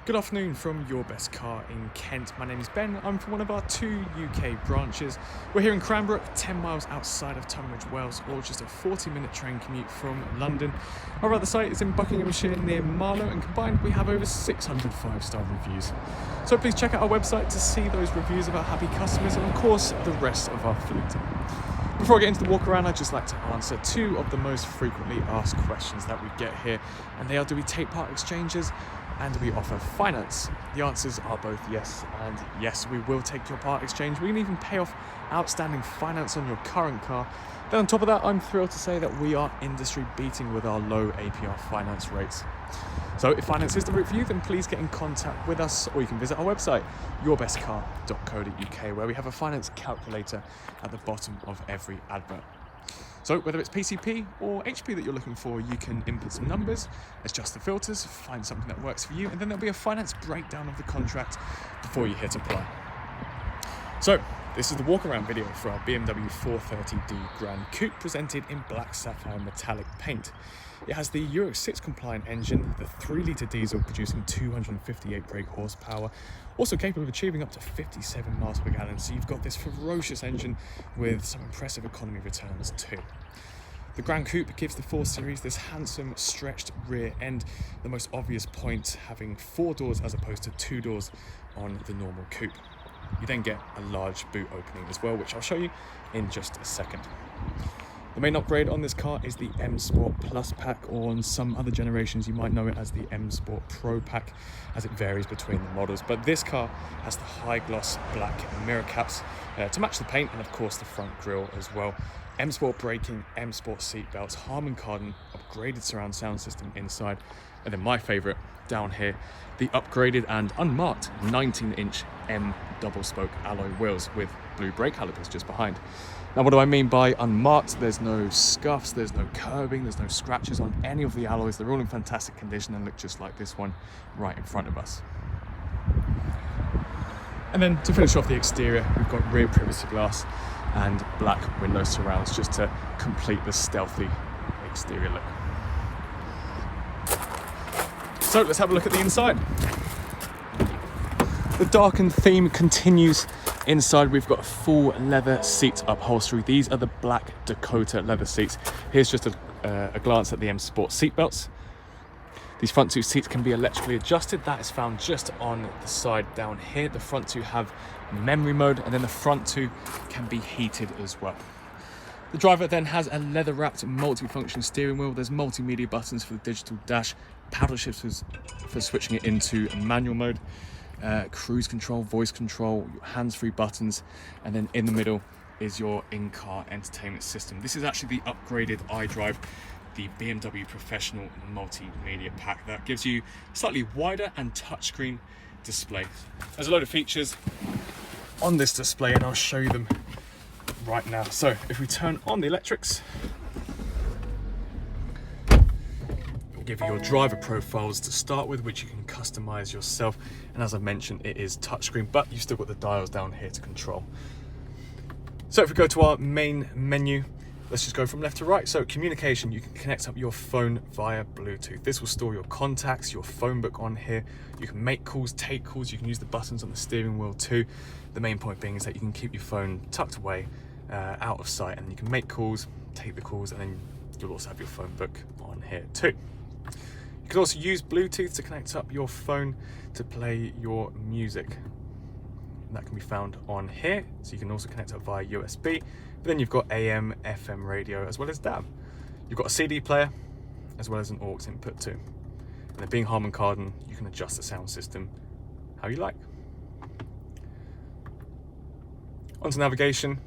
Good afternoon from Your Best Car in Kent. My name is Ben. I'm from one of our 2 UK branches. We're here in Cranbrook, 10 miles outside of Tunbridge Wells, or just a 40-minute train commute from London. Our other site is in Buckinghamshire near Marlow, and combined we have over 600 5-star reviews. So please check out our website to see those reviews of our happy customers and of course the rest of our fleet. Before I get into the walk around, I'd just like to answer 2 of the most frequently asked questions that we get here, and they are: do we take part exchanges and do we offer finance? The answers are both yes and yes. We will take your part exchange. We can even pay off outstanding finance on your current car. Then on top of that, I'm thrilled to say that we are industry beating with our low APR finance rates. So if finance is the route for you, then please get in contact with us, or you can visit our website, yourbestcar.co.uk, where we have a finance calculator at the bottom of every advert. So whether it's PCP or HP that you're looking for, you can input some numbers, adjust the filters, find something that works for you, and then there'll be a finance breakdown of the contract before you hit apply. So this is the walk around video for our BMW 430d Gran Coupe, presented in black sapphire metallic paint. It has the Euro 6 compliant engine, the 3-litre diesel producing 258 brake horsepower, also capable of achieving up to 57 miles per gallon. So you've got this ferocious engine with some impressive economy returns too. The Gran Coupe gives the 4 Series this handsome stretched rear end, the most obvious point having 4 doors as opposed to 2 doors on the normal coupe. You then get a large boot opening as well, which I'll show you in just a second. The main upgrade on this car is the M Sport Plus pack, or on some other generations you might know it as the M Sport Pro pack, as it varies between the models. But this car has the high gloss black mirror caps to match the paint, and of course the front grille as well. M Sport braking, M Sport seat belts, Harman Kardon, upgraded surround sound system inside, and then my favourite down here, the upgraded and unmarked 19-inch M double spoke alloy wheels with blue brake calipers just behind. Now what do I mean by unmarked? There's no scuffs, there's no curbing, there's no scratches on any of the alloys. They're all in fantastic condition and look just like this one right in front of us. And then to finish off the exterior, we've got rear privacy glass and black window surrounds just to complete the stealthy exterior look. So let's have a look at the inside. The darkened theme continues. Inside we've got a full leather seat upholstery. These are the black Dakota leather seats. Here's just a glance at the M Sport seat belts. These front 2 seats can be electrically adjusted. That is found just on the side down here. The front 2 have memory mode, and then the front 2 can be heated as well. The driver then has a leather wrapped multi-function steering wheel. There's multimedia buttons for the digital dash, paddle shifts for switching it into manual mode, cruise control, voice control, hands-free buttons, and then in the middle is your in-car entertainment system. This is actually the upgraded iDrive, the BMW Professional Multimedia Pack that gives you slightly wider and touchscreen display. There's a load of features on this display and I'll show you them right now. So if we turn on the electrics, it'll give you your driver profiles to start with, which you can customize yourself. And as I mentioned, it is touchscreen, but you've still got the dials down here to control. So if we go to our main menu, let's just go from left to right. So communication, you can connect up your phone via Bluetooth. This will store your contacts, your phone book on here. You can make calls, take calls. You can use the buttons on the steering wheel too. The main point being is that you can keep your phone tucked away, out of sight, and you can make calls, take the calls, and then you'll also have your phone book on here too. You can also use Bluetooth to connect up your phone to play your music. And that can be found on here. So you can also connect up via USB. But then you've got AM, FM radio, as well as DAB. You've got a CD player, as well as an aux input too. And then being Harman Kardon, you can adjust the sound system how you like. Onto navigation.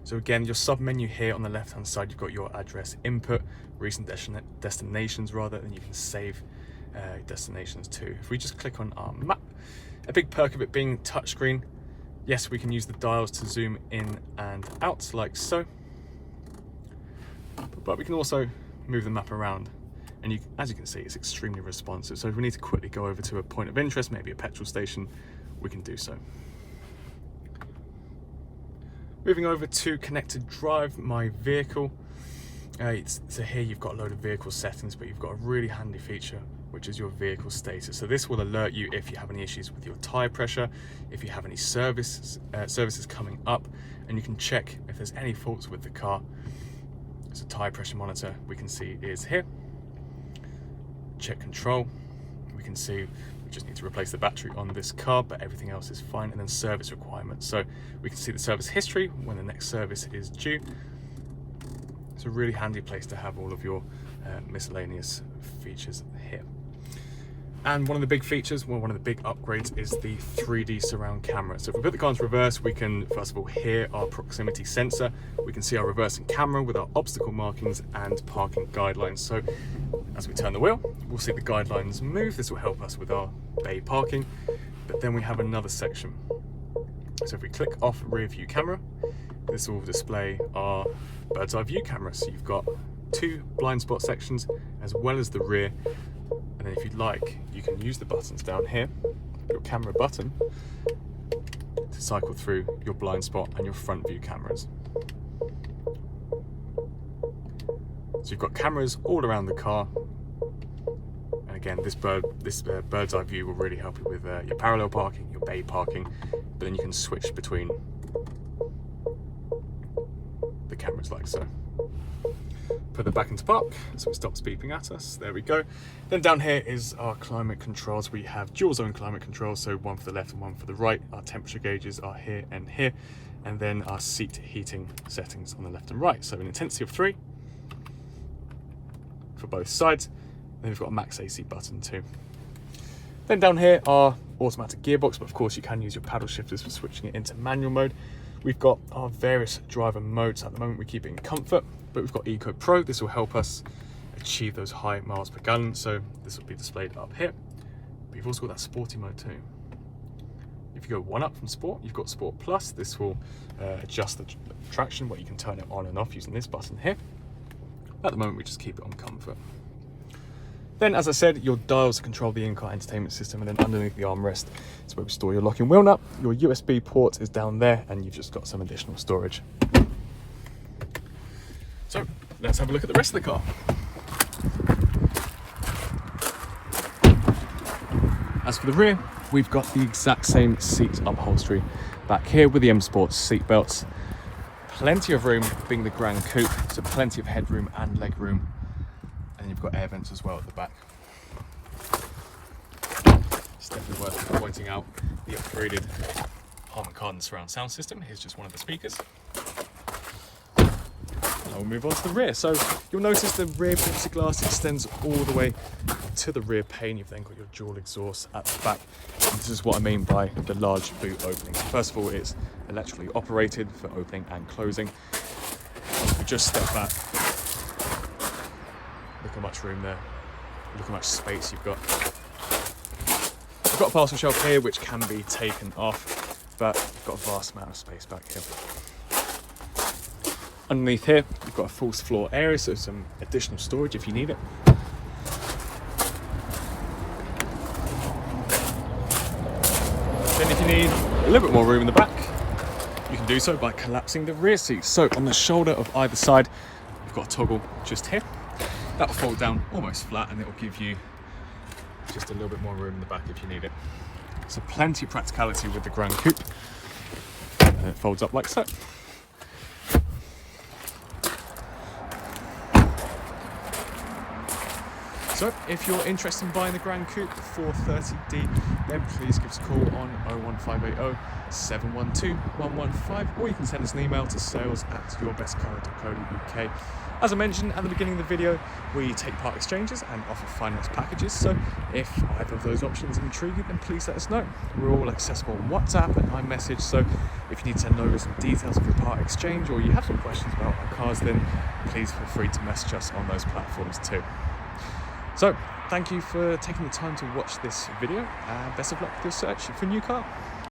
So again, your sub menu here on the left hand side, you've got your address input, recent destinations rather, and you can save destinations too. If we just click on our map, a big perk of it being touchscreen, yes, we can use the dials to zoom in and out like so, but we can also move the map around, and as you can see, it's extremely responsive. So if we need to quickly go over to a point of interest, maybe a petrol station, we can do so. Moving over to connected drive, my vehicle. So here you've got a load of vehicle settings, but you've got a really handy feature which is your vehicle status. So this will alert you if you have any issues with your tire pressure, if you have any services coming up, and you can check if there's any faults with the car. So tire pressure monitor we can see is here. Check control, we can see we just need to replace the battery on this car, but everything else is fine. And then service requirements, so we can see the service history, when the next service is due. It's a really handy place to have all of your miscellaneous features here. And one of the big features, well, one of the big upgrades is the 3D surround camera. So if we put the car into reverse, we can first of all hear our proximity sensor. We can see our reversing camera with our obstacle markings and parking guidelines. So as we turn the wheel, we'll see the guidelines move. This will help us with our bay parking. But then we have another section. So if we click off rear view camera, this will display our bird's eye view camera. So you've got 2 blind spot sections as well as the rear. And then if you'd like, you can use the buttons down here, your camera button, to cycle through your blind spot and your front view cameras. So you've got cameras all around the car. And again, this bird's eye view will really help you with your parallel parking, your bay parking, but then you can switch between the cameras like so. Put them back into park so it stops beeping at us. There we go. Then down here is our climate controls. We have dual zone climate controls, so one for the left and one for the right. Our temperature gauges are here and here, and then our seat heating settings on the left and right. So an intensity of 3 for both sides. Then we've got a max AC button too. Then down here are automatic gearbox, but of course you can use your paddle shifters for switching it into manual mode. We've got our various driver modes. At the moment we keep it in comfort, but we've got Eco Pro. This will help us achieve those high miles per gallon, so this will be displayed up here. But you've also got that sporty mode too. If you go one up from Sport, you've got Sport Plus. This will adjust the traction, where you can turn it on and off using this button here. At the moment we just keep it on comfort. Then, as I said, your dials to control the in-car entertainment system, and then underneath the armrest is where we store your locking wheel nut. Your USB port is down there, and you've just got some additional storage. So let's have a look at the rest of the car. As for the rear, we've got the exact same seat upholstery back here with the M Sport seat belts. Plenty of room, being the Gran Coupe, so plenty of headroom and leg room. And you've got air vents as well at the back. It's definitely worth pointing out the upgraded Harman Kardon surround sound system. Here's just one of the speakers. Now we'll move on to the rear. So you'll notice the rear privacy glass extends all the way to the rear pane. You've then got your dual exhaust at the back. And this is what I mean by the large boot opening. So first of all, it's electrically operated for opening and closing. If we just step back, look how much room there, look how much space you've got. You've got a parcel shelf here which can be taken off, but you've got a vast amount of space back here. Underneath here, you've got a false floor area, so some additional storage if you need it. Then if you need a little bit more room in the back, you can do so by collapsing the rear seats. So on the shoulder of either side, you've got a toggle just here. That will fold down almost flat, and it will give you just a little bit more room in the back if you need it. So plenty of practicality with the Gran Coupe. And it folds up like so. So if you're interested in buying the Gran Coupe 430D, then please give us a call on 01580 712 115, or you can send us an email to sales@yourbestcar.co.uk. As I mentioned at the beginning of the video, we take part exchanges and offer finance packages, so if either of those options intrigue you, then please let us know. We're all accessible on WhatsApp and iMessage, so if you need to send over some details of your part exchange, or you have some questions about our cars, then please feel free to message us on those platforms too. So, thank you for taking the time to watch this video, and best of luck with your search for a new car.